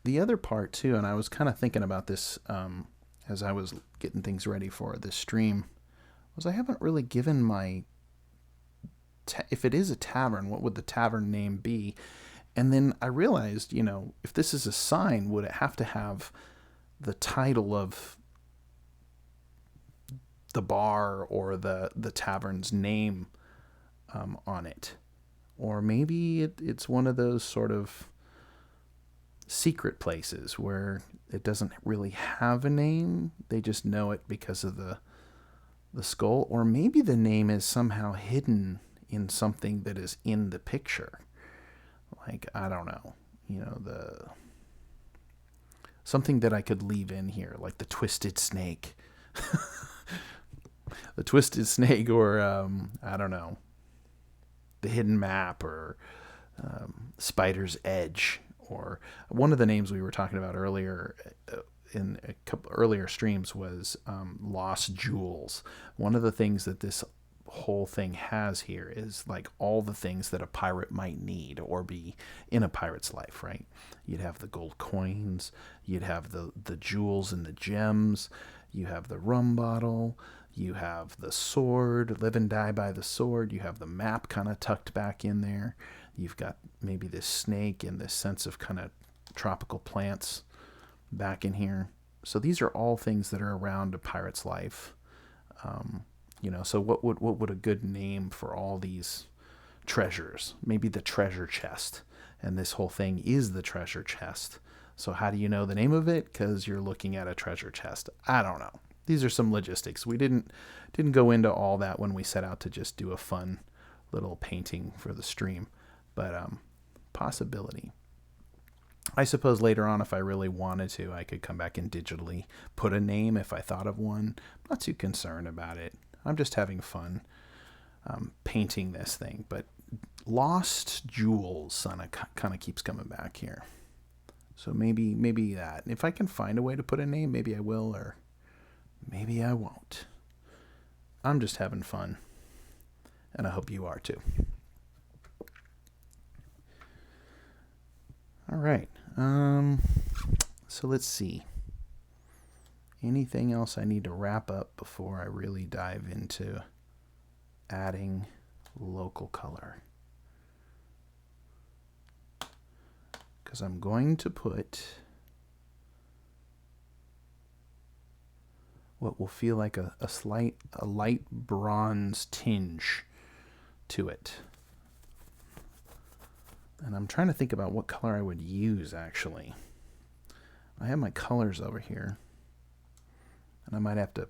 the other part too, and I was kind of thinking about this as I was getting things ready for this stream, was I haven't really given my if it is a tavern, what would the tavern name be? And then I realized, if this is a sign, would it have to have the title of the bar or the tavern's name on it? Or maybe it's one of those sort of secret places where it doesn't really have a name. They just know it because of the skull. Or maybe the name is somehow hidden in something that is in the picture. Like, I don't know, something that I could leave in here, like the twisted snake. The twisted snake, or I don't know, the hidden map, or Spider's Edge, or one of the names we were talking about earlier in a couple earlier streams was Lost Jewels. One of the things that this whole thing has here is like all the things that a pirate might need or be in a pirate's life, right? You'd have the gold coins, you'd have the jewels and the gems, you have the rum bottle, you have the sword, live and die by the sword, you have the map kind of tucked back in there, you've got maybe this snake and this sense of kind of tropical plants back in here. So these are all things that are around a pirate's life. So what would a good name for all these treasures? Maybe the treasure chest. And this whole thing is the treasure chest. So how do you know the name of it? Because you're looking at a treasure chest. I don't know. These are some logistics. We didn't go into all that when we set out to just do a fun little painting for the stream. But possibility. I suppose later on, if I really wanted to, I could come back and digitally put a name if I thought of one. I'm not too concerned about it. I'm just having fun painting this thing. But Lost Jewels kind of keeps coming back here. So maybe that. If I can find a way to put a name, maybe I will, or maybe I won't. I'm just having fun. And I hope you are too. All right. So let's see. Anything else I need to wrap up before I really dive into adding local color? Because I'm going to put what will feel like a light bronze tinge to it. And I'm trying to think about what color I would use, actually. I have my colors over here. And I might have to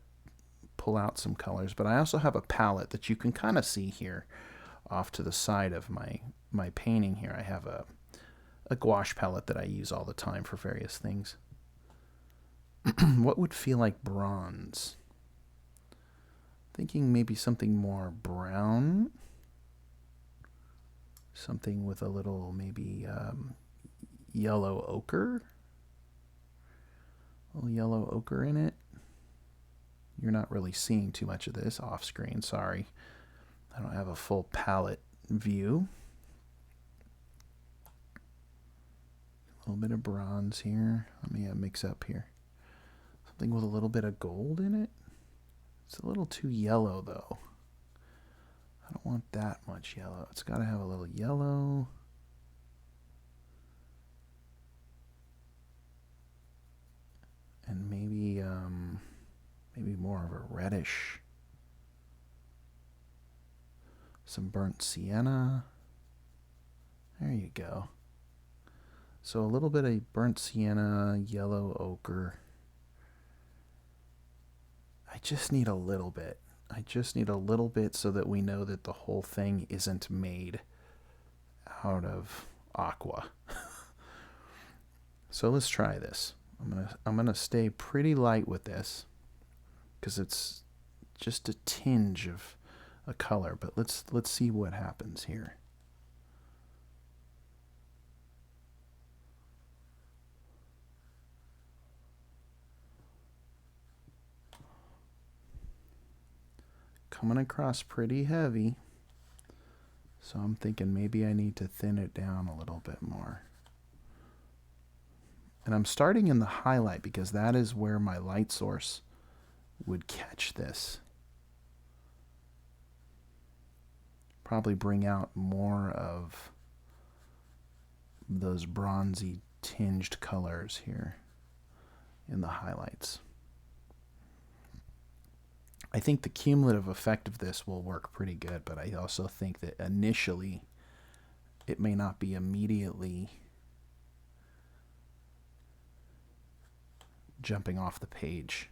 pull out some colors. But I also have a palette that you can kind of see here off to the side of my painting here. I have a gouache palette that I use all the time for various things. What would feel like bronze? Thinking maybe something more brown. Something with a little maybe yellow ochre. A little yellow ochre in it. You're not really seeing too much of this off screen, sorry. I don't have a full palette view. A little bit of bronze here. Let me mix up here. Something with a little bit of gold in it. It's a little too yellow though. I don't want that much yellow. It's got to have a little yellow. And maybe more of a reddish. Some burnt sienna. There you go. So a little bit of burnt sienna, yellow ochre. I just need a little bit. I just need a little bit so that we know that the whole thing isn't made out of aqua. So let's try this. I'm gonna stay pretty light with this because it's just a tinge of a color, but let's see what happens here. Coming across pretty heavy, so I'm thinking maybe I need to thin it down a little bit more. And I'm starting in the highlight because that is where my light source would catch this. Probably bring out more of those bronzy tinged colors here in the highlights. I think the cumulative effect of this will work pretty good, but I also think that initially it may not be immediately jumping off the page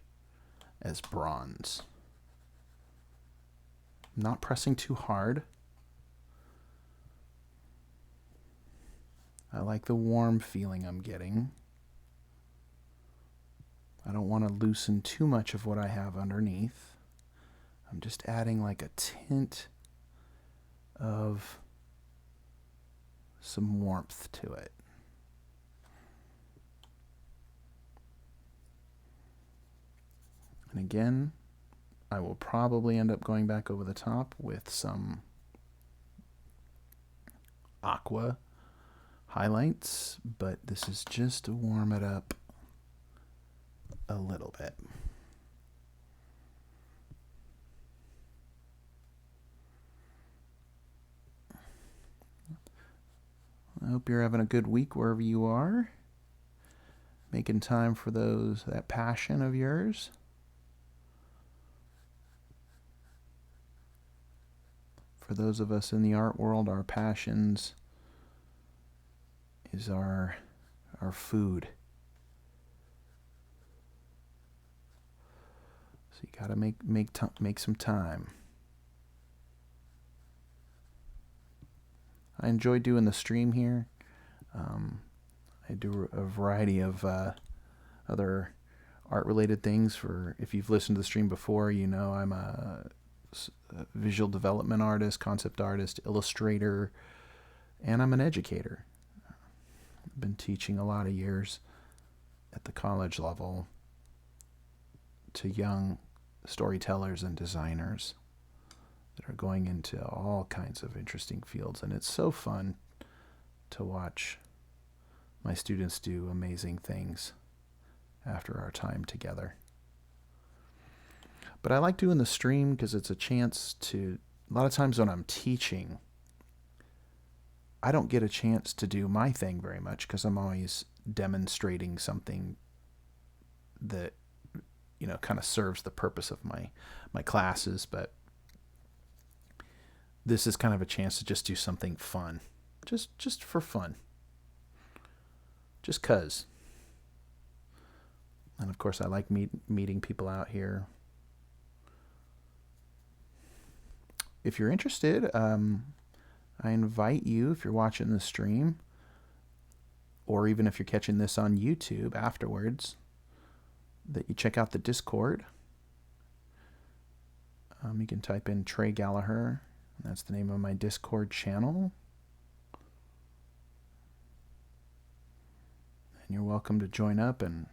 as bronze. Not pressing too hard. I like the warm feeling I'm getting. I don't want to loosen too much of what I have underneath. I'm just adding like a tint of some warmth to it. And again, I will probably end up going back over the top with some aqua highlights, but this is just to warm it up a little bit. I hope you're having a good week wherever you are, making time for that passion of yours. For those of us in the art world, our passions is our food. So you got to make some time. I enjoy doing the stream here. I do a variety of other art-related things. If you've listened to the stream before, you know I'm a visual development artist, concept artist, illustrator, and I'm an educator. I've been teaching a lot of years at the college level to young storytellers and designers that are going into all kinds of interesting fields, and it's so fun to watch my students do amazing things after our time together. But I like doing the stream because it's a chance to, a lot of times when I'm teaching, I don't get a chance to do my thing very much because I'm always demonstrating something that, you know, kind of serves the purpose of my classes. But this is kind of a chance to just do something fun, just for fun, just 'cause. And of course I like meeting people out here. If you're interested, I invite you, if you're watching the stream, or even if you're catching this on YouTube afterwards, that you check out the Discord. You can type in Trey Gallaher. That's the name of my Discord channel. And you're welcome to join up, and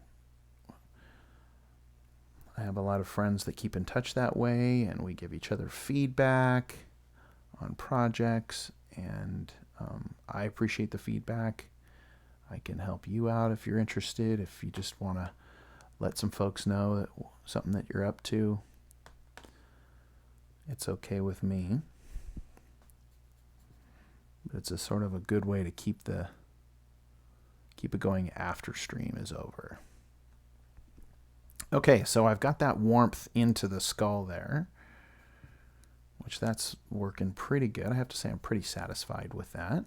I have a lot of friends that keep in touch that way, and we give each other feedback on projects, and I appreciate the feedback. I can help you out if you're interested, if you just want to let some folks know that something that you're up to. It's okay with me. But it's a sort of a good way to keep it going after stream is over. Okay, so I've got that warmth into the skull there, which that's working pretty good. I have to say I'm pretty satisfied with that.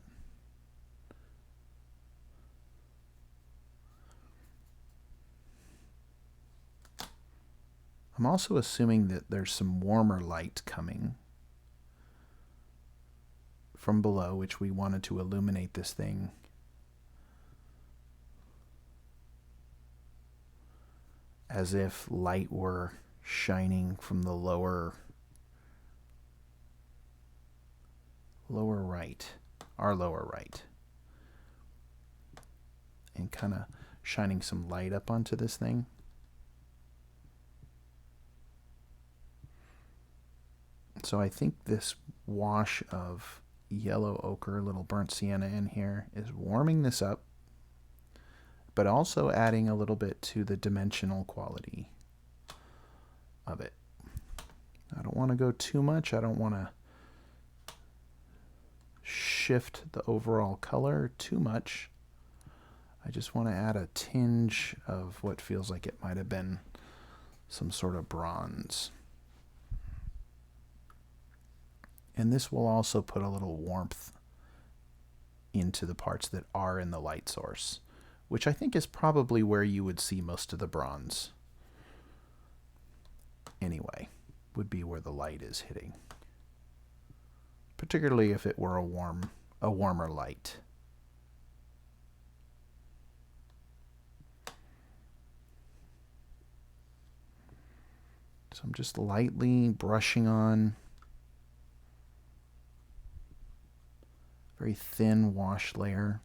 I'm also assuming that there's some warmer light coming from below, which we wanted to illuminate this thing. As if light were shining from the lower right, our lower right, and kind of shining some light up onto this thing. So I think this wash of yellow ochre, little burnt sienna in here is warming this up, but also adding a little bit to the dimensional quality of it. I don't want to go too much. I don't want to shift the overall color too much. I just want to add a tinge of what feels like it might have been some sort of bronze. And this will also put a little warmth into the parts that are in the light source, which I think is probably where you would see most of the bronze. Anyway, would be where the light is hitting, particularly if it were a warmer light. So I'm just lightly brushing on very thin wash layer,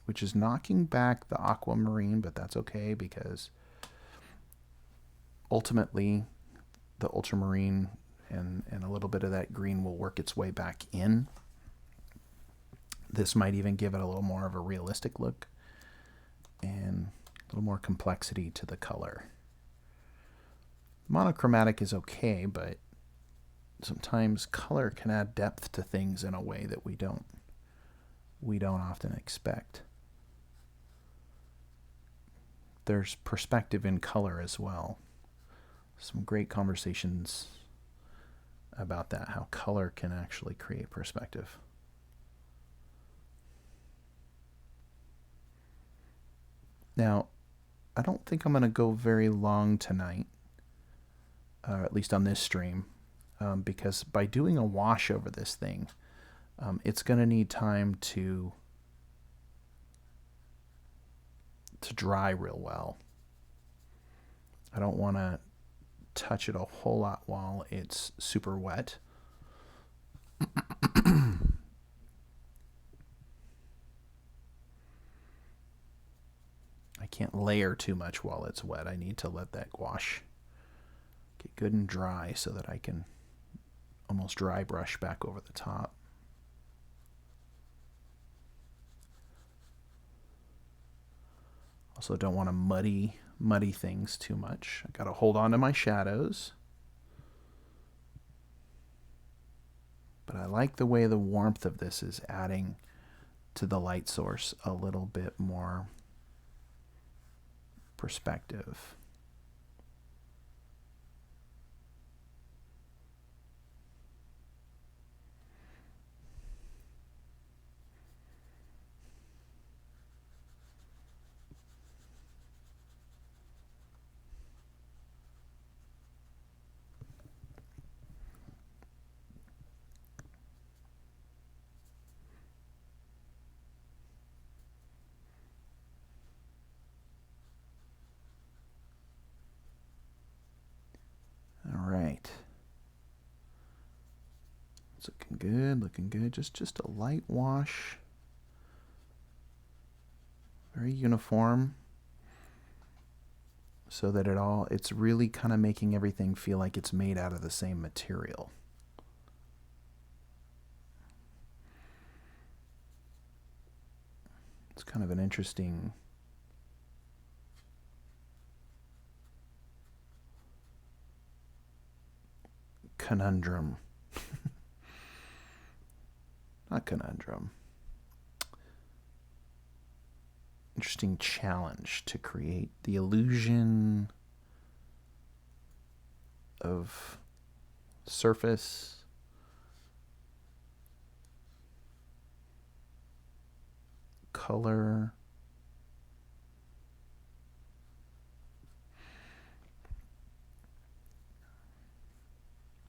which is knocking back the aquamarine, but that's okay because ultimately the ultramarine and a little bit of that green will work its way back in. This might even give it a little more of a realistic look and a little more complexity to the color. Monochromatic is okay, but sometimes color can add depth to things in a way that we don't often expect. There's perspective in color as well. Some great conversations about that, how color can actually create perspective. Now, I don't think I'm going to go very long tonight, at least on this stream, because by doing a wash over this thing, it's going to need time to dry real well. I don't want to touch it a whole lot while it's super wet. I can't layer too much while it's wet. I need to let that gouache get good and dry so that I can almost dry brush back over the top. Also don't want to muddy things too much. I got to hold on to my shadows. But I like the way the warmth of this is adding to the light source a little bit more perspective. It's looking good. Just a light wash. Very uniform. So that it's really kind of making everything feel like it's made out of the same material. It's kind of an interesting conundrum. Not conundrum. Interesting challenge to create the illusion of surface, color,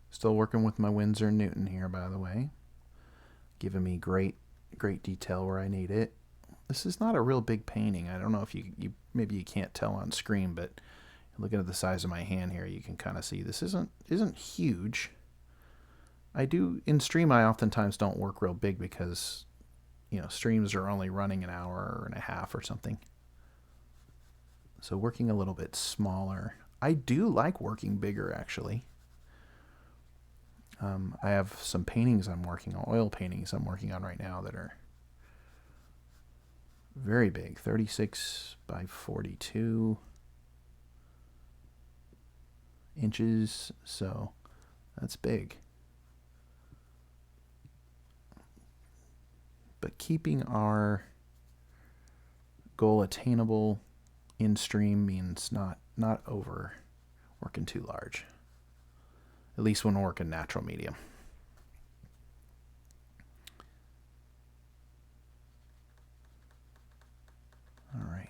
still working with my Winsor & Newton here, by the way. Giving me great detail where I need it. This is not a real big painting. I don't know if you maybe you can't tell on screen, but looking at the size of my hand here, you can kind of see this isn't huge. In stream I oftentimes don't work real big because streams are only running an hour and a half or something. So working a little bit smaller. I do like working bigger actually. I have some paintings I'm working on, oil paintings I'm working on right now that are Very big, 36 by 42 inches, so that's big. But keeping our goal attainable in stream means not over working too large, at least when working natural medium. All right.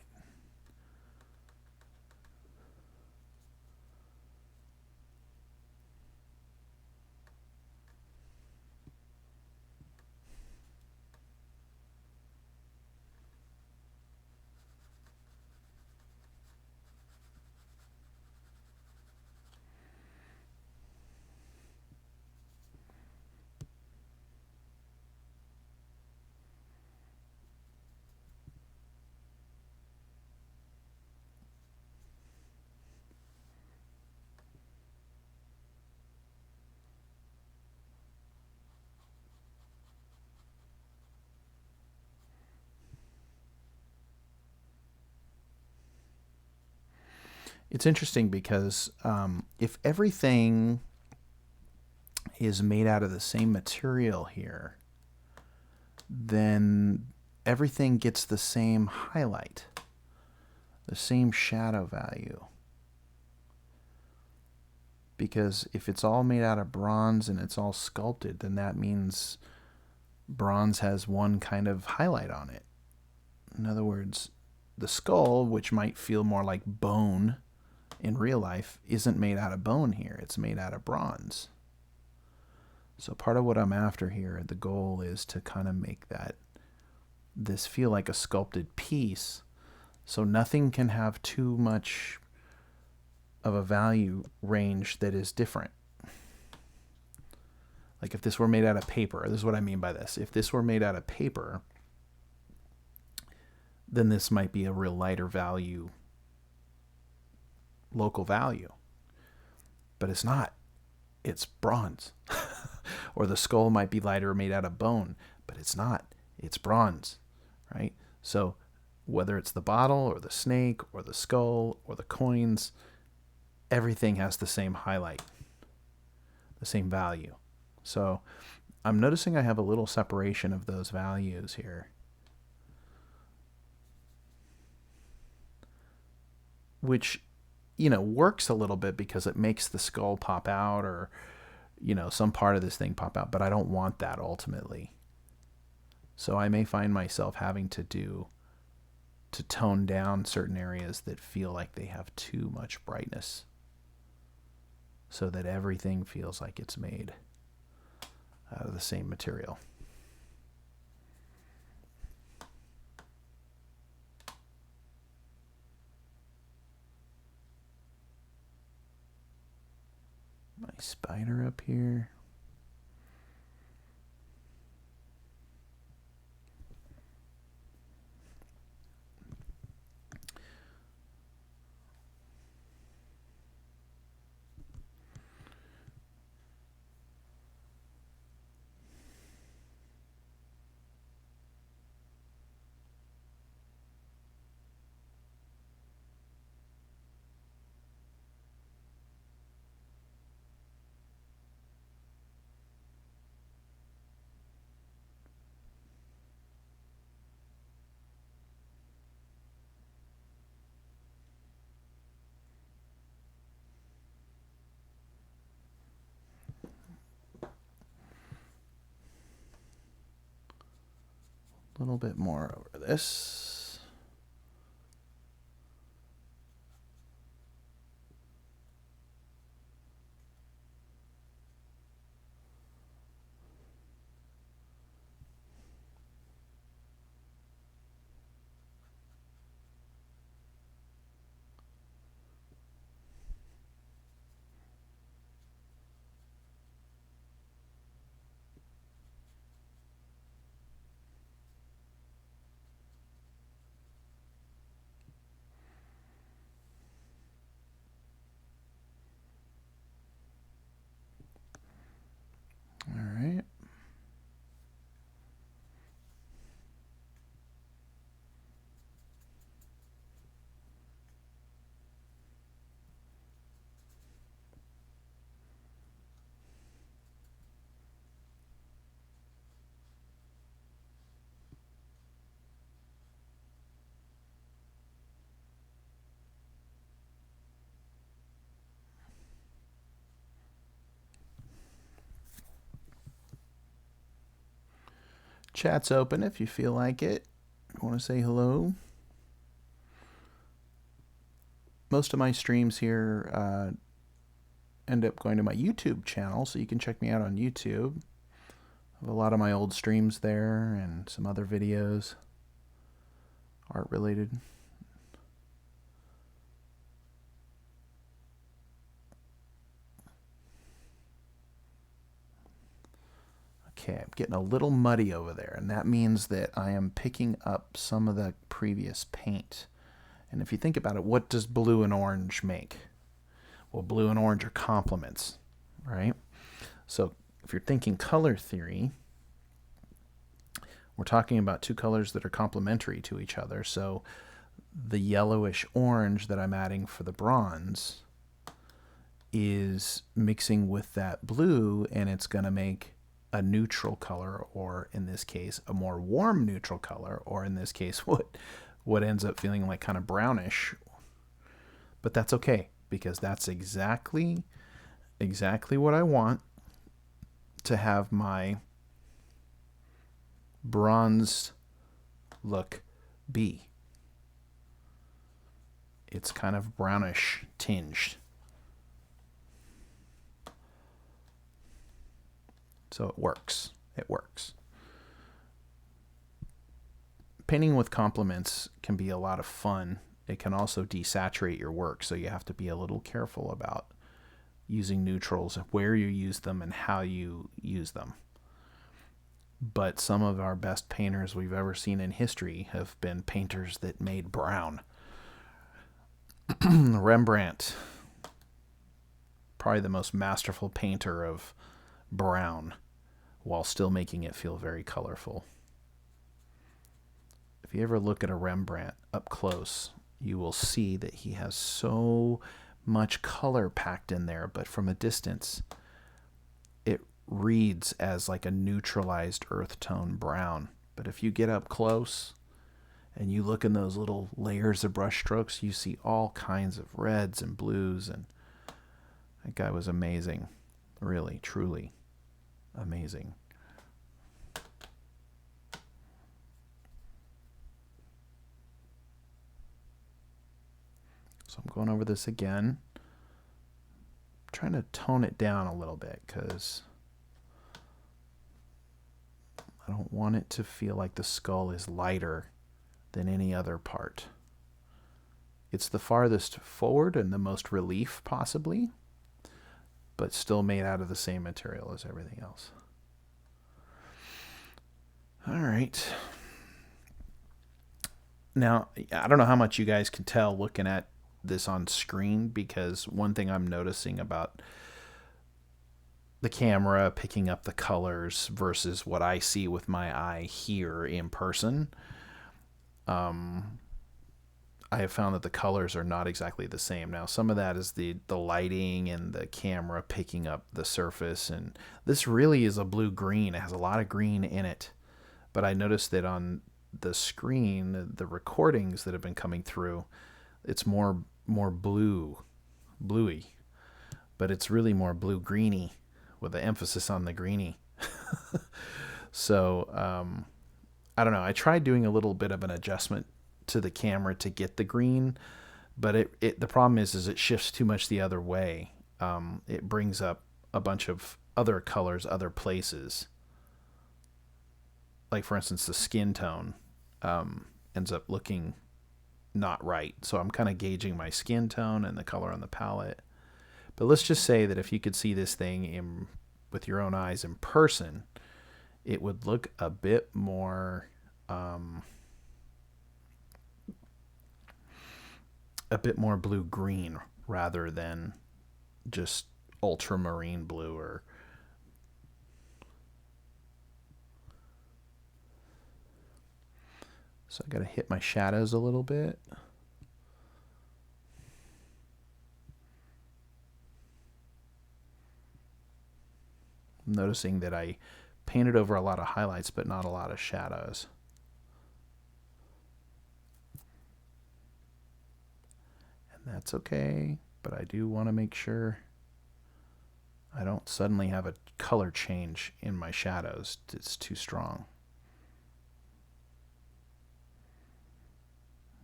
It's interesting because if everything is made out of the same material here, then everything gets the same highlight, the same shadow value. Because if it's all made out of bronze and it's all sculpted, then that means bronze has one kind of highlight on it. In other words, the skull, which might feel more like bone in real life, isn't made out of bone here. It's made out of bronze. So part of what I'm after here, the goal is to kind of make this feel like a sculpted piece, so nothing can have too much of a value range that is different. Like if this were made out of paper, this is what I mean by this. If this were made out of paper, then this might be a real lighter value, local value. But it's not. It's bronze. Or the skull might be lighter, made out of bone, but it's not. It's bronze, right? So whether it's the bottle or the snake or the skull or the coins, everything has the same highlight, the same value. So I'm noticing I have a little separation of those values here, which, works a little bit because it makes the skull pop out, or, some part of this thing pop out, but I don't want that ultimately. So I may find myself having to tone down certain areas that feel like they have too much brightness, so that everything feels like it's made out of the same material. My spider up here. A little bit more over this. Chat's open if you feel like it. Want to say hello? Most of my streams here end up going to my YouTube channel, so you can check me out on YouTube. I have a lot of my old streams there and some other videos, art related. Okay, I'm getting a little muddy over there, and that means that I am picking up some of the previous paint. And if you think about it, what does blue and orange make? Well, blue and orange are complements, right? So if you're thinking color theory, we're talking about two colors that are complementary to each other. So the yellowish orange that I'm adding for the bronze is mixing with that blue, and it's going to make a neutral color, or in this case, a more warm neutral color, or in this case, what ends up feeling like kind of brownish. But that's okay, because that's exactly what I want to have my bronze look be. It's kind of brownish tinged. So it works. It works. Painting with complements can be a lot of fun. It can also desaturate your work, so you have to be a little careful about using neutrals, where you use them, and how you use them. But some of our best painters we've ever seen in history have been painters that made brown. Rembrandt, probably the most masterful painter of brown, while still making it feel very colorful. If you ever look at a Rembrandt up close, you will see that he has so much color packed in there, but from a distance, it reads as like a neutralized earth tone brown. But if you get up close and you look in those little layers of brush strokes, you see all kinds of reds and blues, and that guy was amazing. Really, truly amazing. So I'm going over this again, trying to tone it down a little bit because I don't want it to feel like the skull is lighter than any other part. It's the farthest forward and the most relief possibly, but still made out of the same material as everything else. All right. Now, I don't know how much you guys can tell looking at this on screen, because one thing I'm noticing about the camera picking up the colors versus what I see with my eye here in person, I have found that the colors are not exactly the same. Now, some of that is the lighting and the camera picking up the surface, and this really is a blue-green. It has a lot of green in it, but I noticed that on the screen, the recordings that have been coming through, it's more bluey, but it's really more blue-greeny with the emphasis on the greeny. So, I don't know. I tried doing a little bit of an adjustment to the camera to get the green, but the problem is it shifts too much the other way. It brings up a bunch of other colors, other places. Like, for instance, the skin tone ends up looking not right. So I'm kind of gauging my skin tone and the color on the palette. But let's just say that if you could see this thing with your own eyes in person, it would look a bit more blue-green rather than just ultramarine blue. Or so I got to hit my shadows a little bit. I'm noticing that I painted over a lot of highlights but not a lot of shadows. And that's okay, but I do want to make sure I don't suddenly have a color change in my shadows. It's too strong.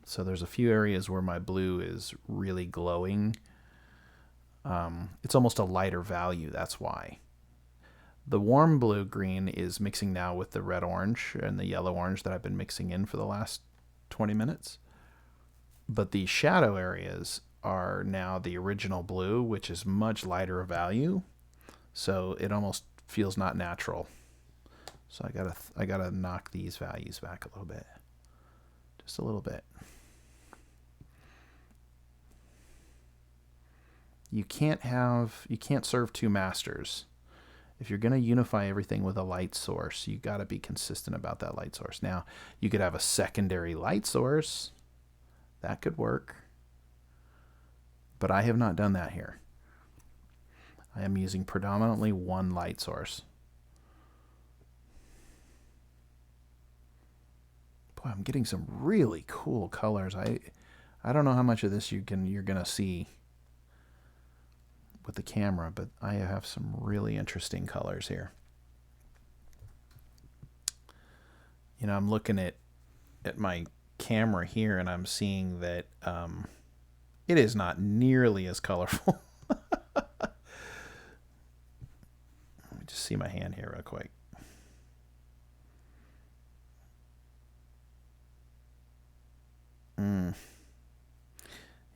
So there's a few areas where my blue is really glowing. It's almost a lighter value, that's why. The warm blue-green is mixing now with the red-orange and the yellow-orange that I've been mixing in for the last 20 minutes. But the shadow areas are now the original blue, which is much lighter value. So it almost feels not natural. So I gotta knock these values back a little bit. Just a little bit. You can't serve two masters. If you're going to unify everything with a light source, you got to be consistent about that light source. Now, you could have a secondary light source. That could work. But I have not done that here. I am using predominantly one light source. Boy, I'm getting some really cool colors. I don't know how much of this you're going to see with the camera, but I have some really interesting colors here. You know, I'm looking at my camera here, and I'm seeing that it is not nearly as colorful. Let me just see my hand here real quick.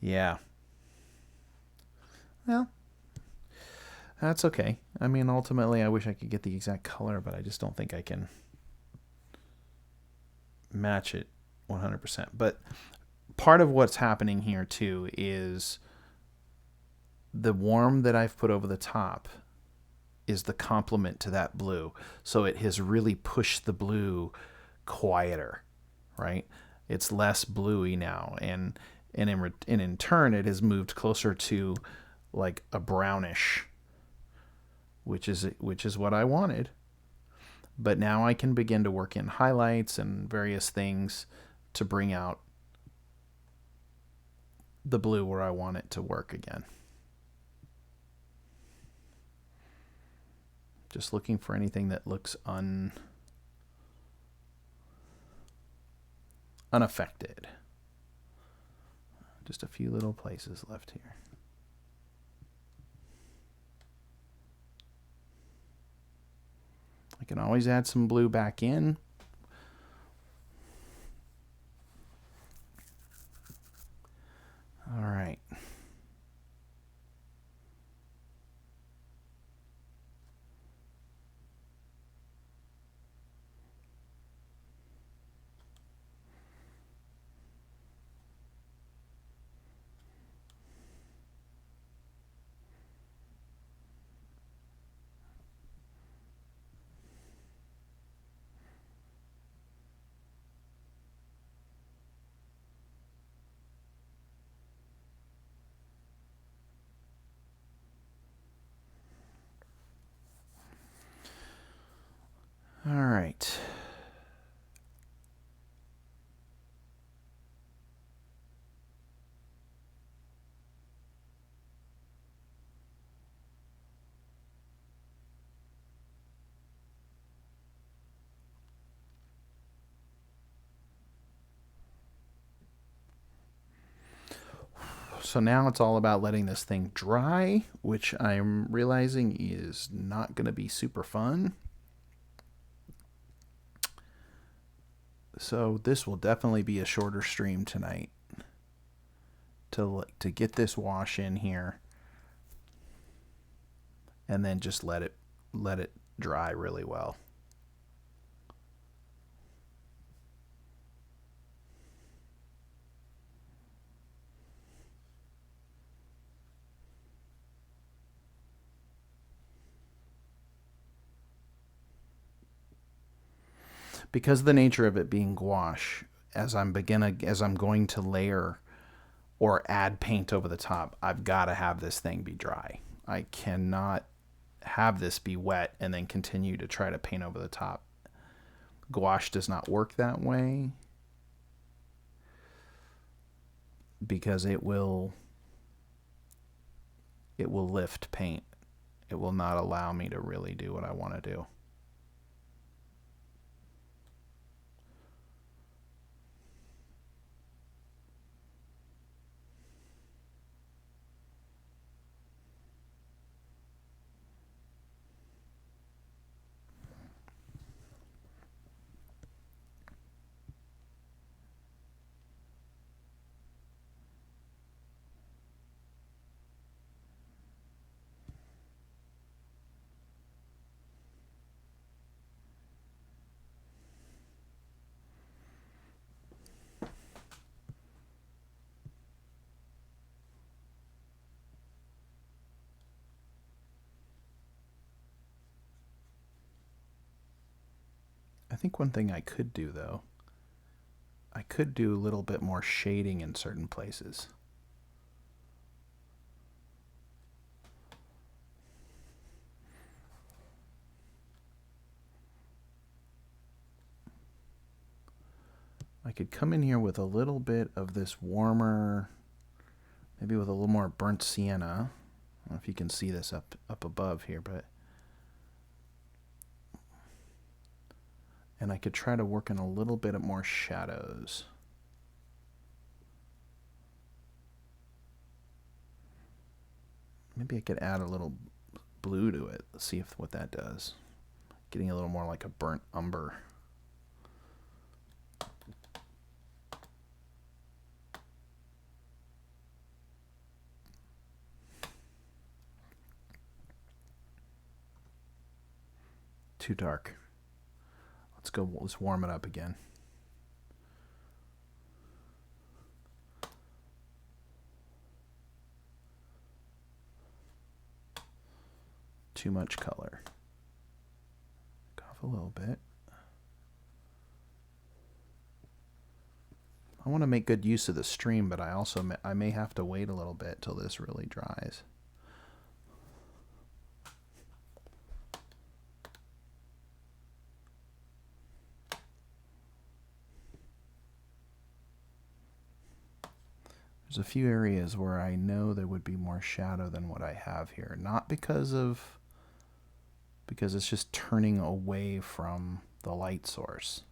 Yeah. Well, that's okay. I mean, ultimately, I wish I could get the exact color, but I just don't think I can match it 100%. But part of what's happening here, too, is the warm that I've put over the top is the complement to that blue. So it has really pushed the blue quieter, right? It's less bluey now. And in turn, it has moved closer to like a brownish, which is what I wanted. But now I can begin to work in highlights and various things to bring out the blue where I want it to work again. Just looking for anything that looks unaffected. Just a few little places left here. I can always add some blue back in. All right. All right. So now it's all about letting this thing dry, which I'm realizing is not going to be super fun. So this will definitely be a shorter stream tonight to get this wash in here, and then just let it dry really well. Because of the nature of it being gouache, as I'm going to layer or add paint over the top, I've got to have this thing be dry. I cannot have this be wet and then continue to try to paint over the top. Gouache does not work that way because it will lift paint. It will not allow me to really do what I want to do. think one thing I could do, though, I could do a little bit more shading in certain places. I could come in here with a little bit of this warmer, maybe with a little more burnt sienna. I don't know if you can see this up above here, but... And I could try to work in a little bit more shadows. Maybe I could add a little blue to it. Let's see what that does. Getting a little more like a burnt umber. Too dark. Let's warm it up again. Too much color. Back off a little bit. I want to make good use of the stream, but I may have to wait a little bit till this really dries. There's a few areas where I know there would be more shadow than what I have here. Not because it's just turning away from the light source.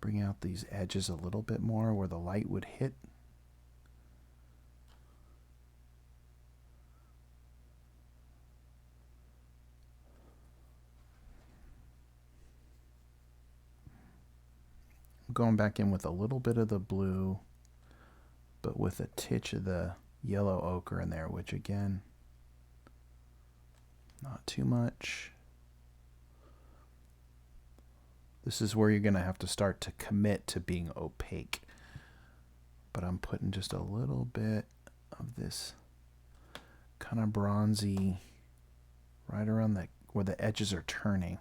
Bring out these edges a little bit more where the light would hit. I'm going back in with a little bit of the blue, but with a titch of the yellow ochre in there, which again, not too much. This is where you're going to have to start to commit to being opaque. But I'm putting just a little bit of this kind of bronzy right around where the edges are turning.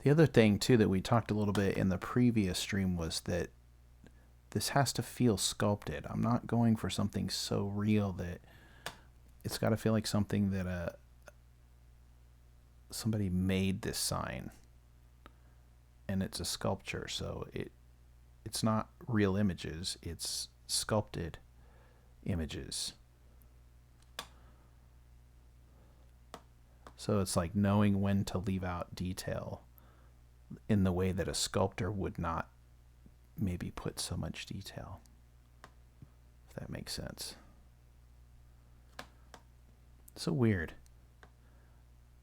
The other thing, too, that we talked a little bit in the previous stream was that this has to feel sculpted. I'm not going for something so real that it's got to feel like something that somebody made this sign. And it's a sculpture, so it's not real images, it's sculpted images. So it's like knowing when to leave out detail in the way that a sculptor would not maybe put so much detail, if that makes sense. So weird.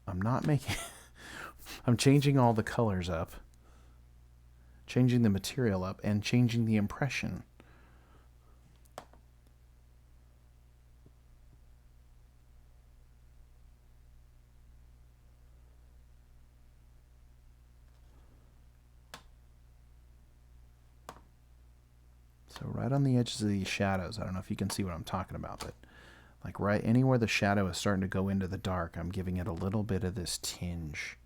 I'm not making I'm changing all the colors up, changing the material up, and changing the impression. So right on the edges of these shadows, I don't know if you can see what I'm talking about, but like right anywhere the shadow is starting to go into the dark, I'm giving it a little bit of this tinge.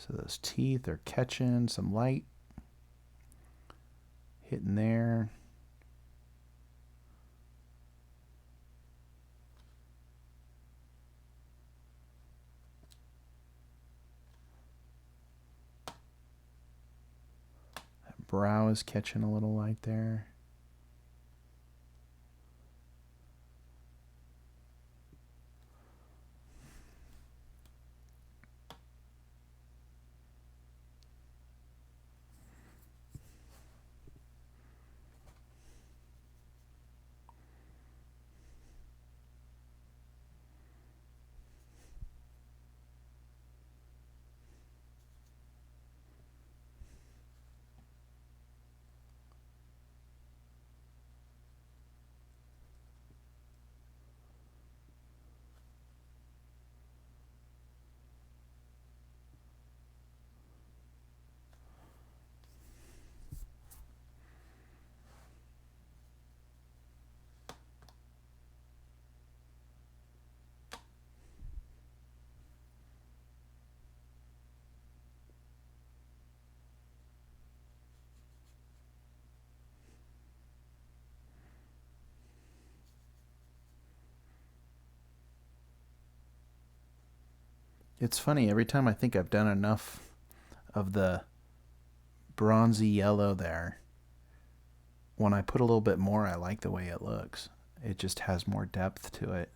So those teeth are catching some light, hitting there. That brow is catching a little light there. It's funny, every time I think I've done enough of the bronzy yellow there, when I put a little bit more, I like the way it looks. It just has more depth to it.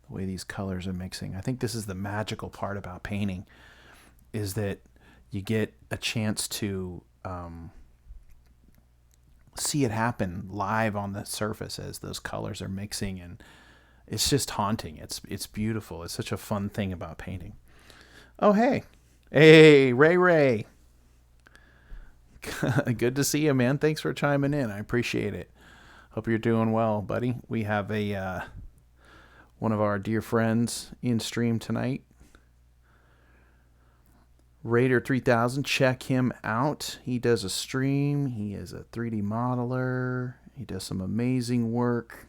The way these colors are mixing. I think this is the magical part about painting, is that you get a chance to see it happen live on the surface as those colors are mixing, and it's just haunting. It's beautiful. It's such a fun thing about painting. Oh, hey. Hey, Ray. Good to see you, man. Thanks for chiming in. I appreciate it. Hope you're doing well, buddy. We have a one of our dear friends in stream tonight. Raider 3000, check him out. He does a stream. He is a 3D modeler. He does some amazing work.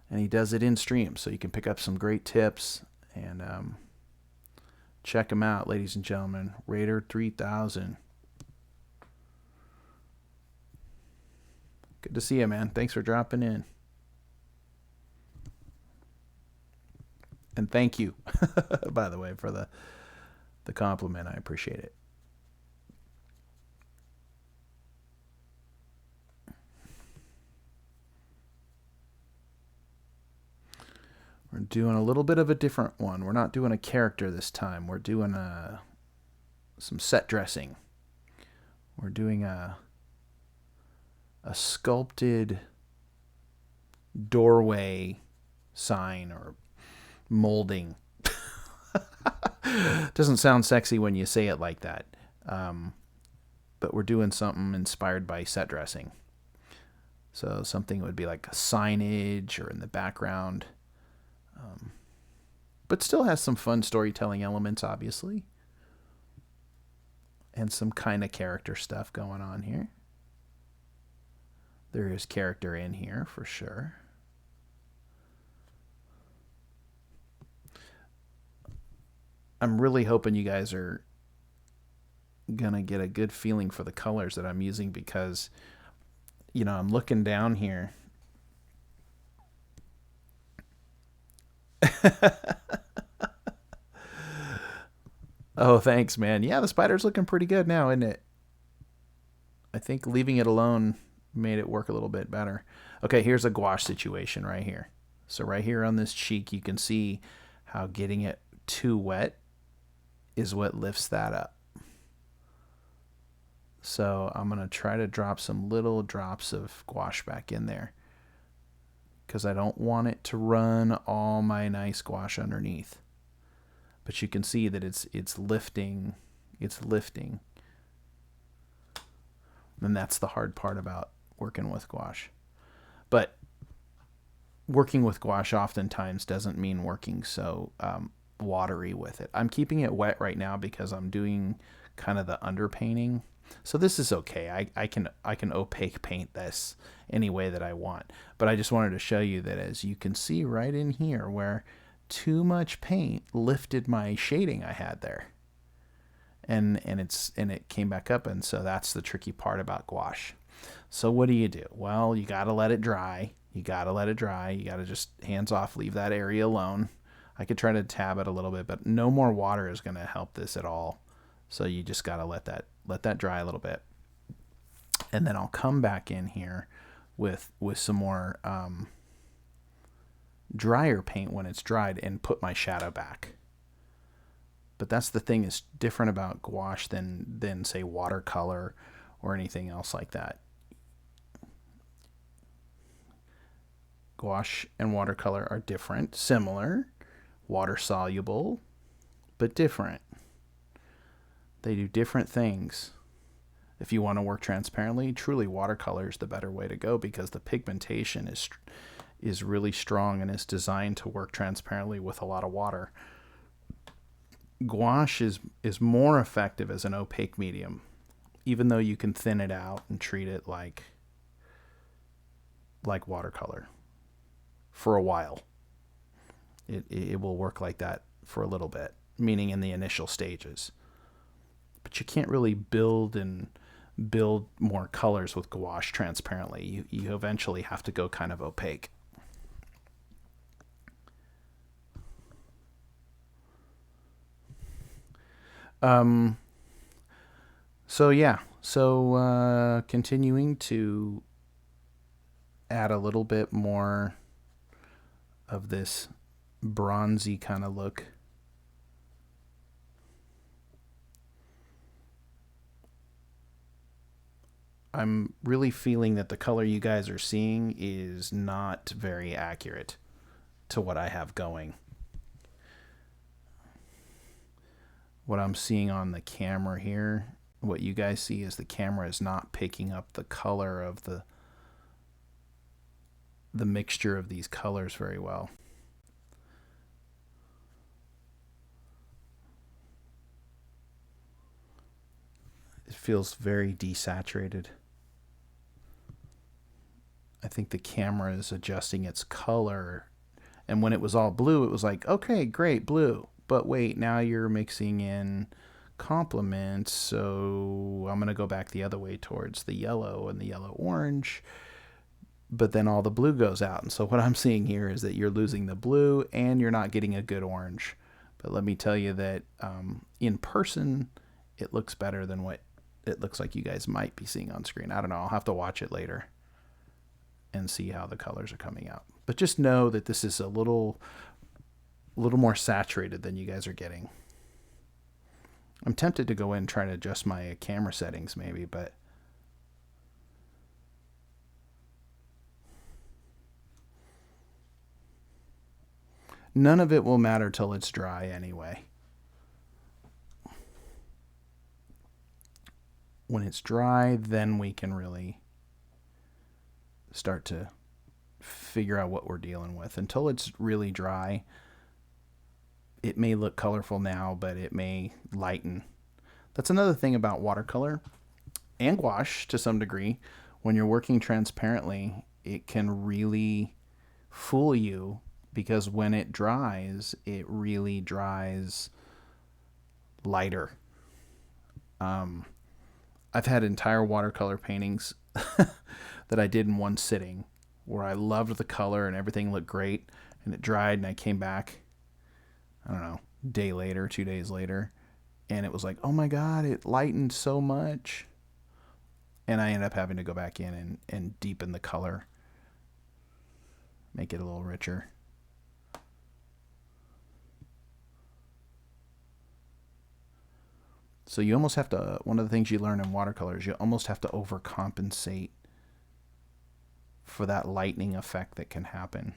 And he does it in stream, so you can pick up some great tips. And check him out, ladies and gentlemen. Raider 3000. Good to see you, man. Thanks for dropping in. And thank you, by the way, for the compliment. I appreciate it. We're doing a little bit of a different one. We're not doing a character this time. We're doing some set dressing. We're doing a sculpted doorway sign or molding. Doesn't sound sexy when you say it like that. But we're doing something inspired by set dressing. So something would be like a signage or in the background. But still has some fun storytelling elements, obviously. And some kind of character stuff going on here. There is character in here for sure. I'm really hoping you guys are gonna get a good feeling for the colors that I'm using, because, you know, I'm looking down here. Oh, thanks, man. Yeah, the spider's looking pretty good now, isn't it? I think leaving it alone made it work a little bit better. Okay, here's a gouache situation right here. So right here on this cheek, you can see how getting it too wet is what lifts that up. So I'm going to try to drop some little drops of gouache back in there, because I don't want it to run all my nice gouache underneath. But you can see that it's lifting. It's lifting. And that's the hard part about working with gouache. But working with gouache oftentimes doesn't mean working so watery with it. I'm keeping it wet right now because I'm doing kind of the underpainting. So this is okay. I can opaque paint this any way that I want. But I just wanted to show you that, as you can see right in here, where too much paint lifted my shading I had there. and it came back up. And so that's the tricky part about gouache. So what do? Well, you got to let it dry. You got to just hands off, leave that area alone. I could try to tab it a little bit, but no more water is going to help this at all. So you just got to let that dry a little bit. And then I'll come back in here with some more drier paint when it's dried and put my shadow back. But that's the thing is different about gouache than say watercolor or anything else like that. Gouache and watercolor are different, similar, water soluble, but different. They do different things. If you want to work transparently, truly watercolor is the better way to go because the pigmentation is really strong and is designed to work transparently with a lot of water. Gouache is more effective as an opaque medium, even though you can thin it out and treat it like watercolor for a while. It will work like that for a little bit, meaning in the initial stages. But you can't really build more colors with gouache transparently. You eventually have to go kind of opaque. So continuing to add a little bit more of this bronzy kind of look. I'm really feeling that the color you guys are seeing is not very accurate to what I have going. What I'm seeing on the camera here, what you guys see is the camera is not picking up the color of the mixture of these colors very well. It feels very desaturated. I think the camera is adjusting its color. And when it was all blue, it was like, okay, great, blue. But wait, now you're mixing in complements. So I'm going to go back the other way towards the yellow and the yellow-orange. But then all the blue goes out. And so what I'm seeing here is that you're losing the blue and you're not getting a good orange. But let me tell you that in person, it looks better than what it looks like you guys might be seeing on screen. I don't know. I'll have to watch it later and see how the colors are coming out. But just know that this is a little more saturated than you guys are getting. I'm tempted to go in and try to adjust my camera settings maybe, but none of it will matter till it's dry anyway. When it's dry, then we can really start to figure out what we're dealing with. Until it's really dry, it may look colorful now, but it may lighten. That's another thing about watercolor and gouache to some degree. When you're working transparently, it can really fool you because when it dries, it really dries lighter. I've had entire watercolor paintings that I did in one sitting where I loved the color and everything looked great, and it dried and I came back, I don't know, a day later, 2 days later, and it was like, oh my God, it lightened so much. And I ended up having to go back in and deepen the color, make it a little richer. So you almost have to, one of the things you learn in watercolor is you almost have to overcompensate for that lightening effect that can happen.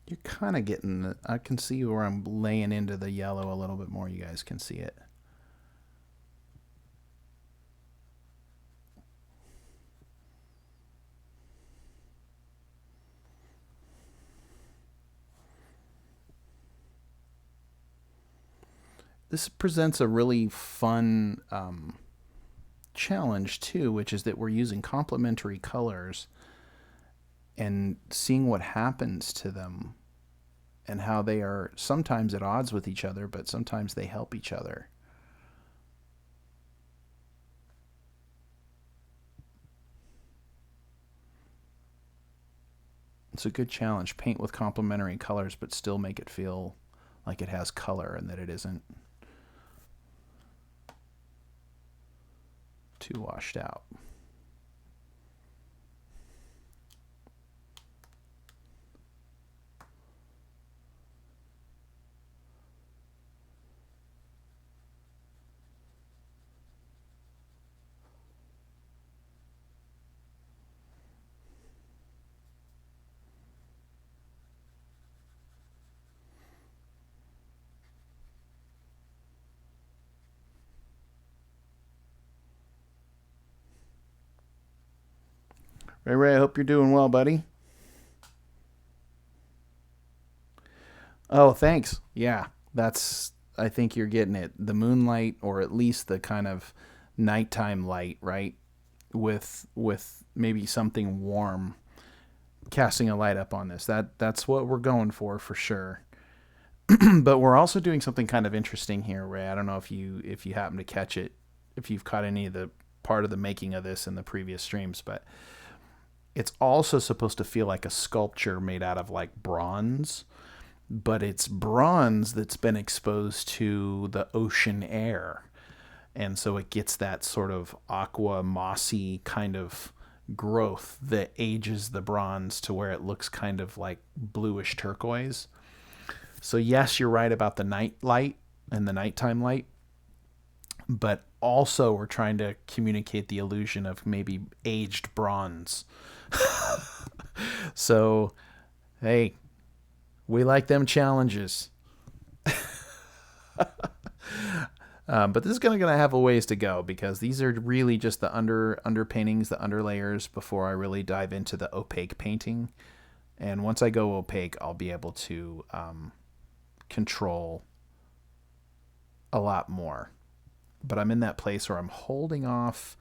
You're kind of getting, I can see where I'm laying into the yellow a little bit more. You guys can see it. this presents a really fun challenge too, which is that we're using complementary colors and seeing what happens to them and how they are sometimes at odds with each other, but sometimes they help each other. It's a good challenge. Paint with complementary colors, but still make it feel like it has color and that it isn't too washed out. Ray, I hope you're doing well, buddy. Oh, thanks. Yeah, that's. I think you're getting it. The moonlight, or at least the kind of nighttime light, right? With maybe something warm, casting a light up on this. That's what we're going for sure. But we're also doing something kind of interesting here, Ray. I don't know if you happen to catch it, if you've caught any of the part of the making of this in the previous streams, but it's also supposed to feel like a sculpture made out of like bronze, but it's bronze that's been exposed to the ocean air. And so it gets that sort of aqua mossy kind of growth that ages the bronze to where it looks kind of like bluish turquoise. So yes, you're right about the night light and the nighttime light, but also we're trying to communicate the illusion of maybe aged bronze. So, hey, we like them challenges. But this is gonna have a ways to go because these are really just the underpaintings, the underlayers before I really dive into the opaque painting. And once I go opaque, I'll be able to control a lot more. But I'm in that place where I'm holding off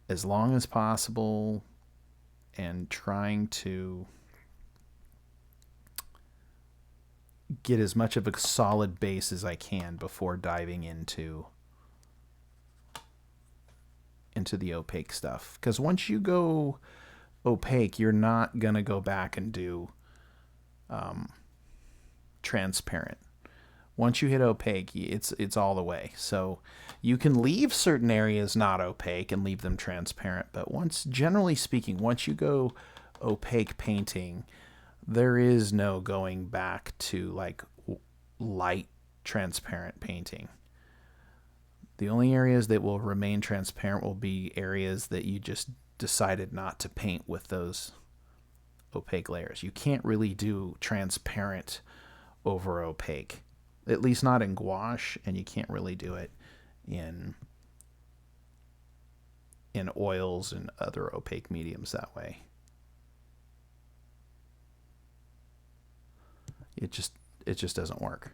as long as possible and trying to get as much of a solid base as I can before diving into the opaque stuff. Because once you go opaque, you're not going to go back and do transparent. Once you hit opaque, it's all the way. So you can leave certain areas not opaque and leave them transparent. But generally speaking, once you go opaque painting, there is no going back to like light transparent painting. The only areas that will remain transparent will be areas that you just decided not to paint with those opaque layers. You can't really do transparent over opaque, at least not in gouache, and you can't really do it in oils and other opaque mediums that way. It just doesn't work.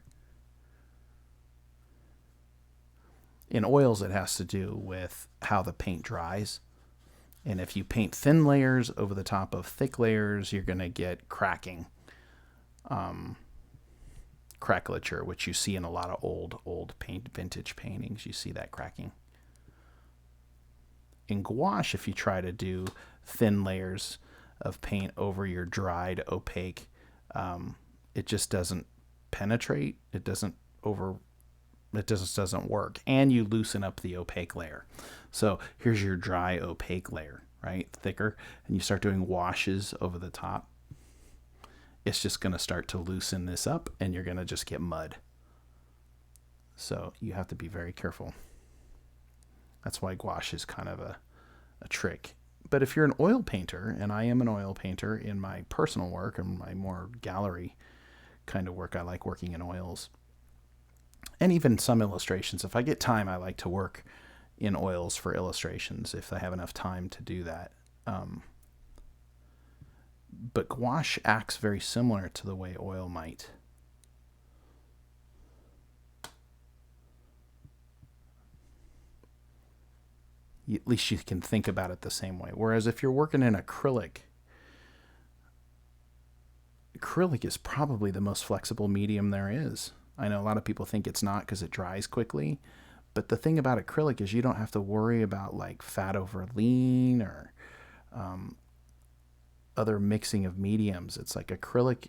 In oils, it has to do with how the paint dries. And if you paint thin layers over the top of thick layers, you're going to get cracking, cracklature, which you see in a lot of old vintage paintings. You see that cracking. In gouache, if you try to do thin layers of paint over your dried opaque, it just doesn't penetrate. It just doesn't work. And you loosen up the opaque layer. So here's your dry opaque layer, right? Thicker. And you start doing washes over the top. It's just going to start to loosen this up and you're going to just get mud. So you have to be very careful. That's why gouache is kind of a trick. But if you're an oil painter, and I am an oil painter in my personal work and my more gallery kind of work, I like working in oils. And even some illustrations. If I get time, I like to work in oils for illustrations if I have enough time to do that. But gouache acts very similar to the way oil might. at least you can think about it the same way. Whereas if you're working in acrylic is probably the most flexible medium there is. I know a lot of people think it's not because it dries quickly, but the thing about acrylic is you don't have to worry about like fat over lean or other mixing of mediums. It's like acrylic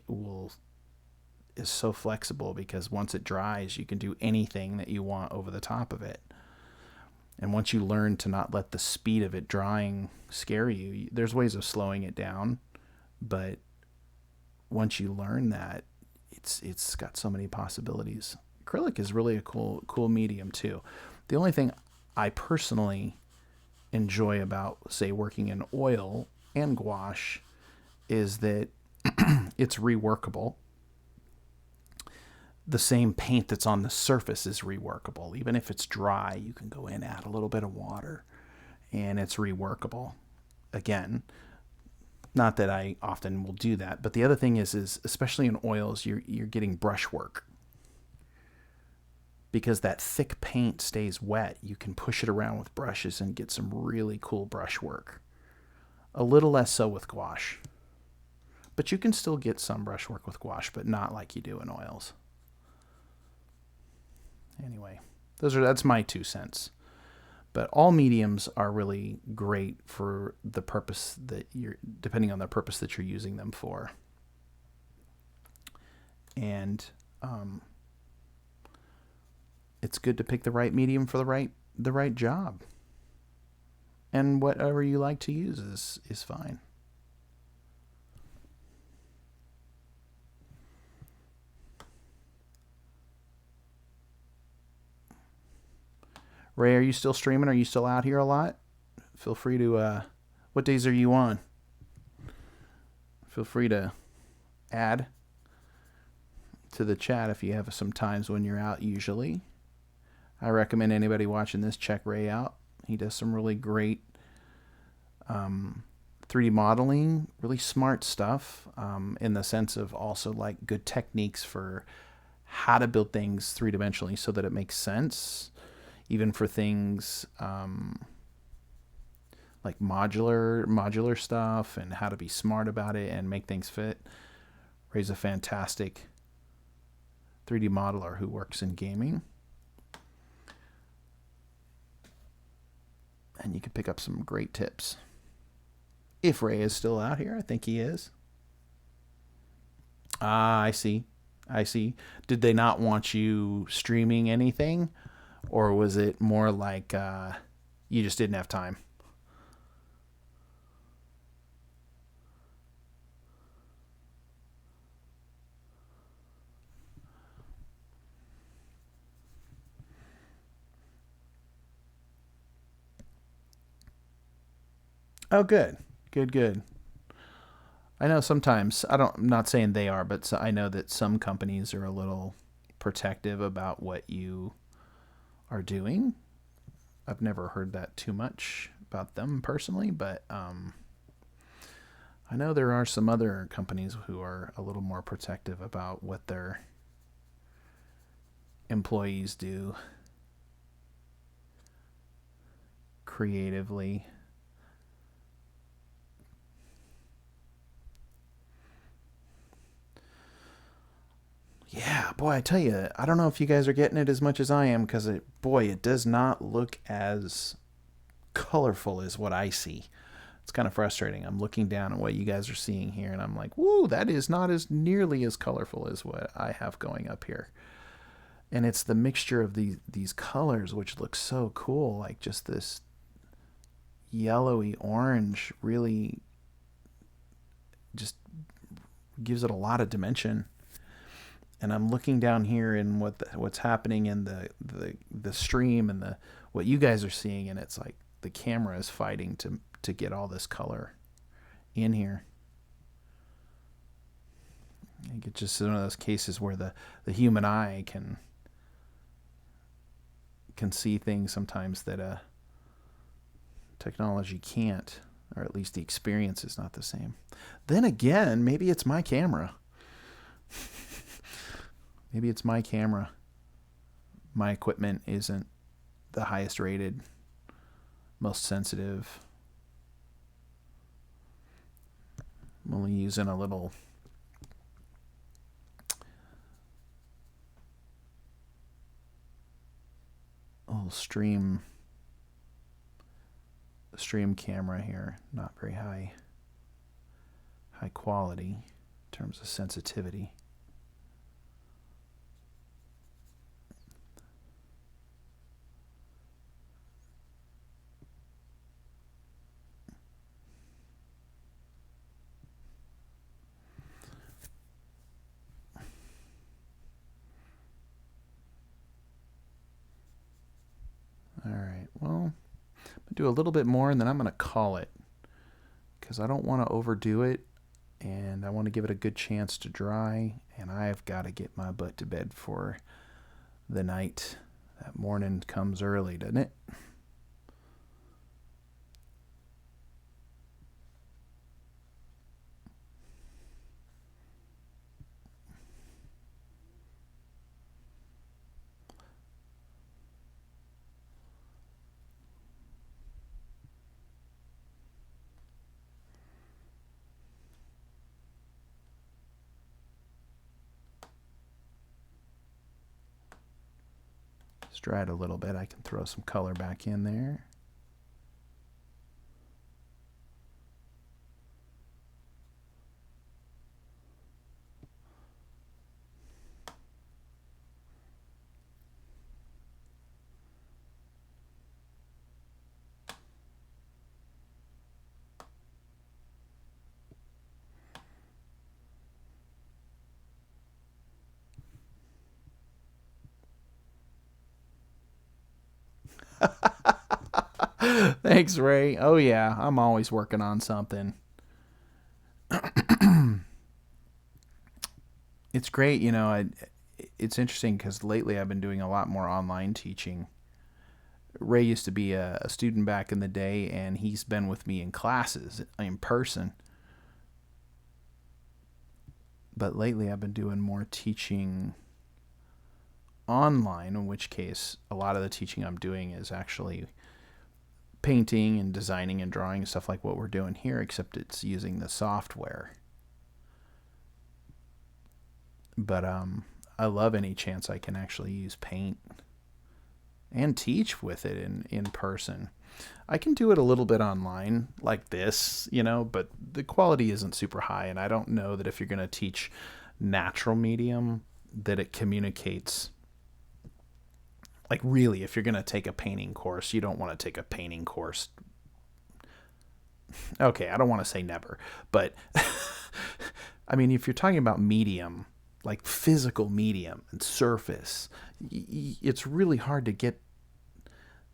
is so flexible because once it dries, you can do anything that you want over the top of it. And once you learn to not let the speed of it drying scare you, there's ways of slowing it down, but once you learn that, it's got so many possibilities. Acrylic is really a cool medium too. The only thing I personally enjoy about, say, working in oil and gouache is that it's reworkable. The same paint that's on the surface is reworkable. Even if it's dry, you can go in, add a little bit of water, and it's reworkable. Again, not that I often will do that, but the other thing is especially in oils, you're getting brush work. Because that thick paint stays wet, you can push it around with brushes and get some really cool brush work. A little less so with gouache. But you can still get some brush work with gouache, but not like you do in oils. Anyway, that's my 2 cents. But all mediums are really great for the purpose that depending on the purpose that you're using them for. And it's good to pick the right medium for the right job. And whatever you like to use is fine. Ray, are you still streaming? Are you still out here a lot? Feel free to, what days are you on? Feel free to add to the chat if you have some times when you're out usually. I recommend anybody watching this, check Ray out. He does some really great 3D modeling, really smart stuff in the sense of also like good techniques for how to build things three-dimensionally so that it makes sense. Even for things like modular stuff and how to be smart about it and make things fit. Ray's a fantastic 3D modeler who works in gaming. And you can pick up some great tips. If Ray is still out here, I think he is. I see. Did they not want you streaming anything? Or was it more like you just didn't have time? Oh, good. I know sometimes, I'm not saying they are, but I know that some companies are a little protective about what you are doing. I've never heard that too much about them personally, but I know there are some other companies who are a little more protective about what their employees do creatively. Yeah, boy, I tell you, I don't know if you guys are getting it as much as I am because it does not look as colorful as what I see. It's kind of frustrating. I'm looking down at what you guys are seeing here and I'm like, whoa, that is not as nearly as colorful as what I have going up here. And it's the mixture of these colors which look so cool, like just this yellowy orange really just gives it a lot of dimension. And I'm looking down here in what's happening in the stream and what you guys are seeing, and it's like the camera is fighting to get all this color in here. I think it's just one of those cases where the human eye can see things sometimes that technology can't, or at least the experience is not the same. Then again, maybe it's my camera. Maybe it's my camera. My equipment isn't the highest rated most sensitive. I'm only using a little stream camera here, not very high quality in terms of sensitivity. All right, well, I'm going to do a little bit more and then I'm going to call it because I don't want to overdo it and I want to give it a good chance to dry, and I've got to get my butt to bed for the night. That morning comes early, doesn't it? Let's dry it a little bit. I can throw some color back in there. Thanks, Ray. Oh, yeah, I'm always working on something. It's great, it's interesting because lately I've been doing a lot more online teaching. Ray used to be a student back in the day, and he's been with me in classes in person. But lately I've been doing more teaching online, in which case a lot of the teaching I'm doing is actually painting and designing and drawing and stuff like what we're doing here, except it's using the software. But I love any chance I can actually use paint and teach with it in person. I can do it a little bit online like this, but the quality isn't super high, and I don't know that if you're going to teach natural medium that it communicates. Like, really, if you're going to take a painting course, you don't want to take a painting course. Okay, I don't want to say never, but I mean, if you're talking about medium, like physical medium and surface, it's really hard to get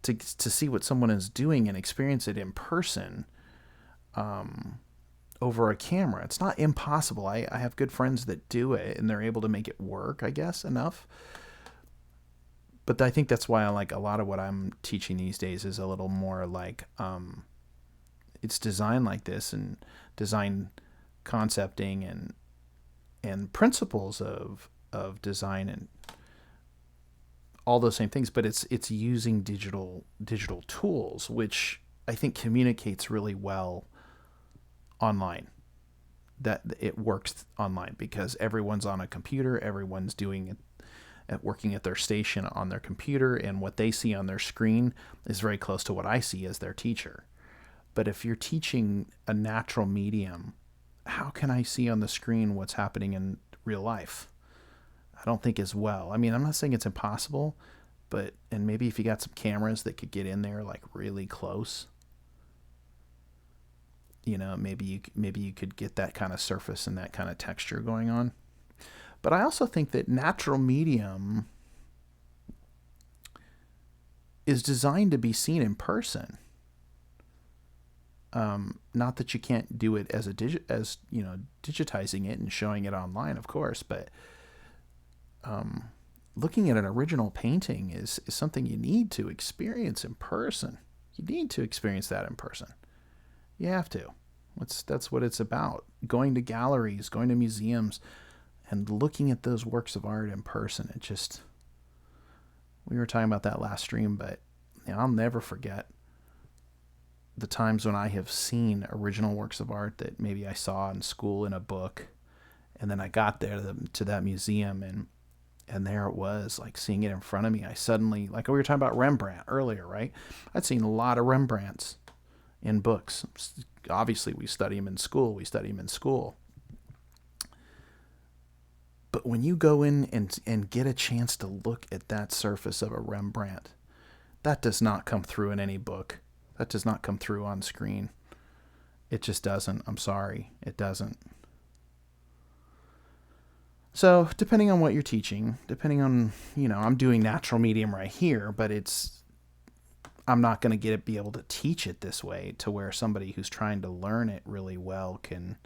to see what someone is doing and experience it in person over a camera. It's not impossible. I have good friends that do it, and they're able to make it work, I guess, enough. But I think that's why I like a lot of what I'm teaching these days is a little more like it's design like this, and design concepting and principles of design and all those same things, but it's using digital tools, which I think communicates really well online. That it works online because everyone's on a computer, everyone's doing it working at their station on their computer, and what they see on their screen is very close to what I see as their teacher. But if you're teaching a natural medium, how can I see on the screen what's happening in real life? I don't think as well. I mean, I'm not saying it's impossible, but and maybe if you got some cameras that could get in there like really close, maybe you could get that kind of surface and that kind of texture going on. But I also think that natural medium is designed to be seen in person. Not that you can't do it as digitizing it and showing it online, of course, but looking at an original painting is something you need to experience in person. You need to experience that in person. You have to. That's what it's about. Going to galleries, going to museums, and looking at those works of art in person. We were talking about that last stream, but I'll never forget the times when I have seen original works of art that maybe I saw in school in a book, and then I got there to that museum, and there it was, like seeing it in front of me. I suddenly, like we were talking about Rembrandt earlier, right? I'd seen a lot of Rembrandts in books. Obviously, we study them in school. But when you go in and get a chance to look at that surface of a Rembrandt, that does not come through in any book. That does not come through on screen. It just doesn't. I'm sorry. It doesn't. So depending on what you're teaching, depending on, I'm doing natural medium right here, but I'm not going to be able to teach it this way to where somebody who's trying to learn it really well can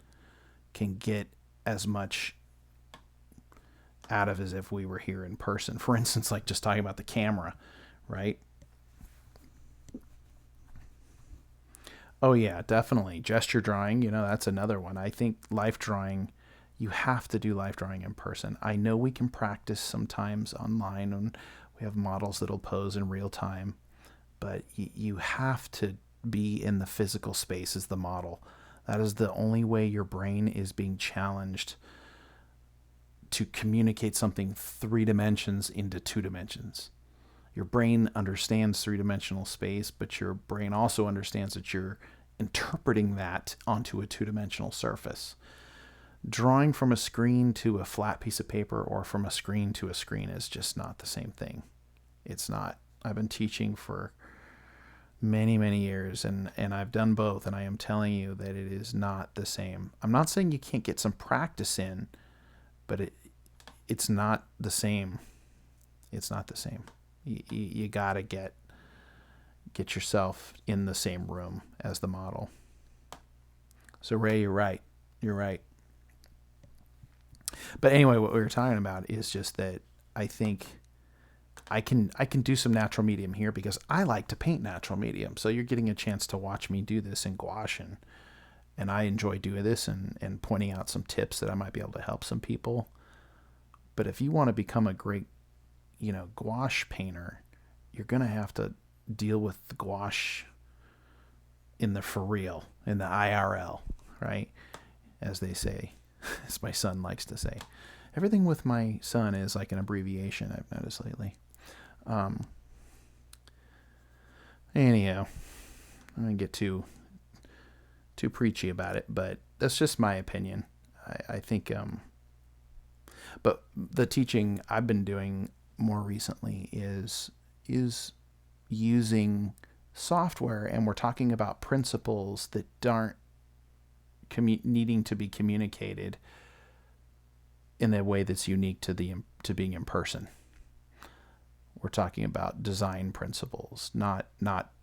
get as much out of as if we were here in person. For instance, like just talking about the camera, right? Oh yeah, definitely. Gesture drawing, that's another one. I think life drawing, you have to do life drawing in person. I know we can practice sometimes online, and we have models that'll pose in real time, but you have to be in the physical space as the model. That is the only way your brain is being challenged to communicate something 3 dimensions into 2 dimensions. Your brain understands 3-dimensional space, but your brain also understands that you're interpreting that onto a 2-dimensional surface. Drawing from a screen to a flat piece of paper or from a screen to a screen is just not the same thing. It's not. I've been teaching for many, many years, and I've done both, and I am telling you that it is not the same. I'm not saying you can't get some practice in, but it's not the same. It's not the same. You gotta get yourself in the same room as the model. So Ray, you're right. But anyway, what we were talking about is just that I think I can do some natural medium here because I like to paint natural medium. So you're getting a chance to watch me do this in gouache, and I enjoy doing this and pointing out some tips that I might be able to help some people. But if you want to become a great gouache painter, you're going to have to deal with the gouache in the for real, in the IRL, right? As they say, as my son likes to say. Everything with my son is like an abbreviation, I've noticed lately. Anyhow, I'm going to get too preachy about it, but that's just my opinion. I think, but the teaching I've been doing more recently is using software, and we're talking about principles that aren't needing to be communicated in a way that's unique to being in person. We're talking about design principles, not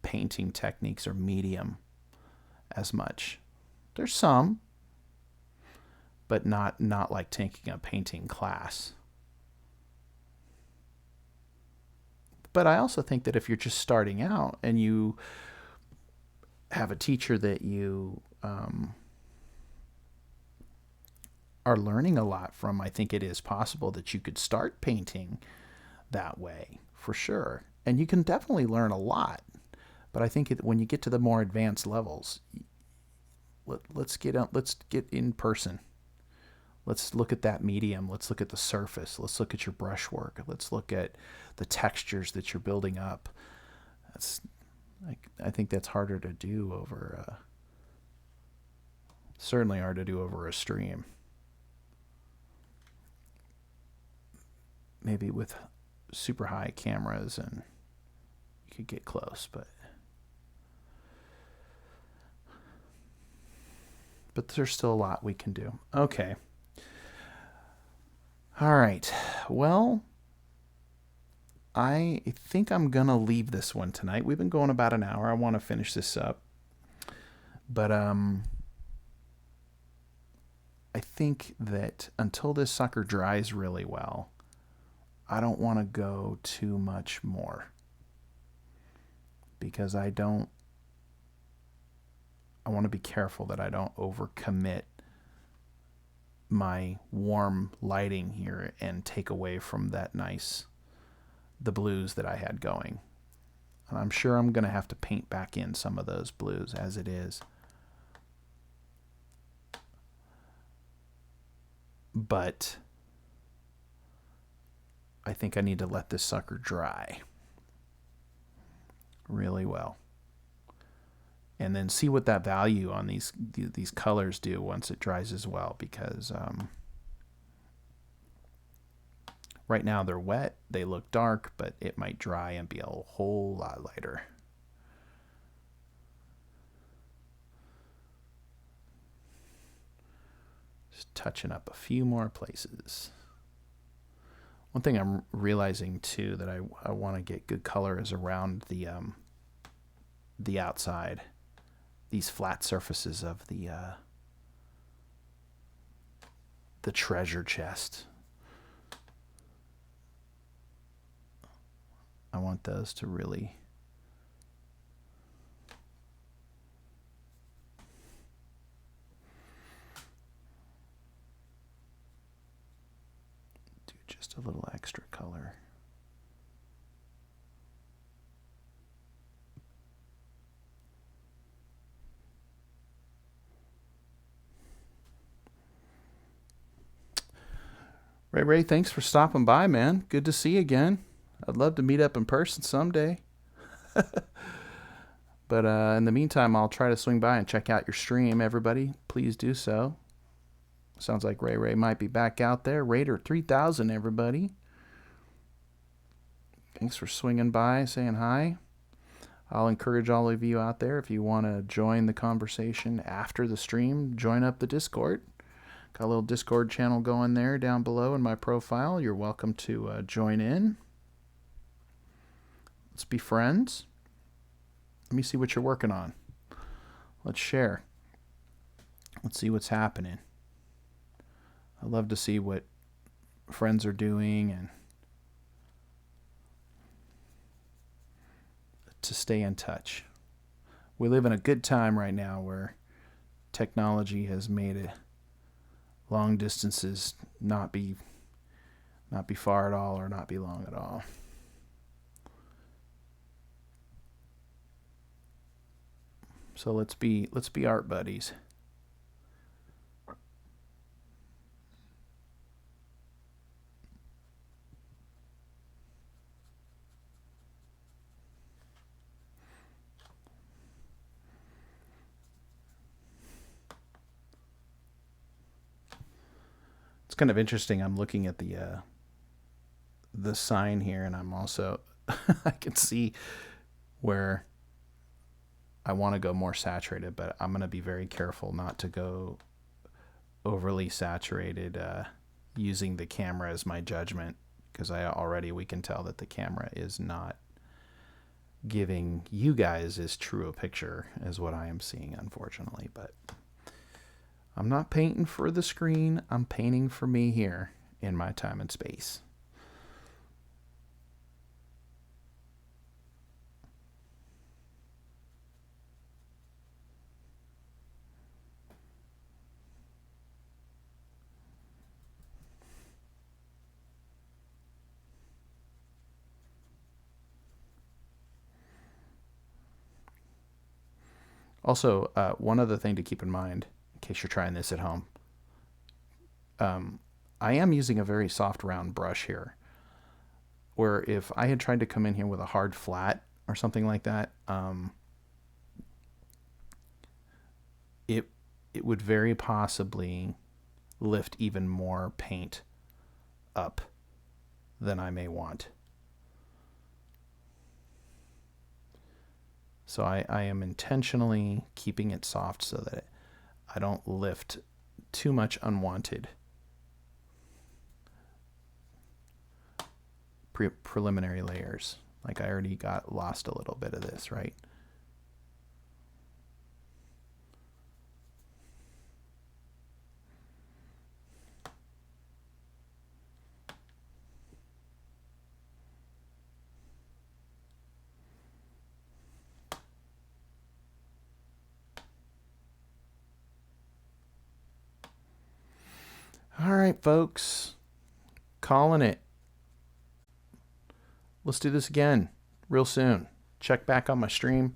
painting techniques or medium as much. There's some, but not like taking a painting class. But I also think that if you're just starting out and you have a teacher that you are learning a lot from, I think it is possible that you could start painting that way for sure. And you can definitely learn a lot. But I think when you get to the more advanced levels, let's get in person. Let's look at that medium. Let's look at the surface. Let's look at your brushwork. Let's look at the textures that you're building up. I think that's harder to do over, certainly hard to do over a stream. Maybe with super high cameras and you could get close, but there's still a lot we can do. Okay. All right. Well, I think I'm going to leave this one tonight. We've been going about an hour. I want to finish this up. But I think that until this sucker dries really well, I don't want to go too much more. Because I want to be careful that I don't overcommit my warm lighting here and take away from the blues that I had going. I'm sure I'm going to have to paint back in some of those blues as it is. But I think I need to let this sucker dry really well. And then see what that value on these colors do once it dries as well, because right now they're wet, they look dark, but it might dry and be a whole lot lighter. Just touching up a few more places. One thing I'm realizing too that I want to get good color is around the outside. These flat surfaces of the treasure chest. I want those to really do just a little extra color. Ray, thanks for stopping by, man. Good to see you again. I'd love to meet up in person someday. But in the meantime, I'll try to swing by and check out your stream. Everybody, please do so. Sounds like Ray might be back out there. Raider 3000, everybody. Thanks for swinging by, saying hi. I'll encourage all of you out there, if you want to join the conversation after the stream, join up the Discord. Got a little Discord channel going there down below in my profile. You're welcome to join in. Let's be friends. Let me see what you're working on. Let's share. Let's see what's happening. I love to see what friends are doing and to stay in touch. We live in a good time right now where technology has made it long distances not be far at all or not be long at all. So let's be art buddies. It's kind of interesting. I'm looking at the sign here, and I'm also I can see where I want to go more saturated, but I'm going to be very careful not to go overly saturated using the camera as my judgment, because we can tell that the camera is not giving you guys as true a picture as what I am seeing, unfortunately. But I'm not painting for the screen. I'm painting for me here in my time and space. Also, one other thing to keep in mind, in case you're trying this at home, I am using a very soft round brush here, where if I had tried to come in here with a hard flat or something like that, it would very possibly lift even more paint up than I may want. So I am intentionally keeping it soft so that I don't lift too much unwanted preliminary layers. Like I already got lost a little bit of this, right? All right, folks, calling it. Let's do this again real soon. check back on my stream.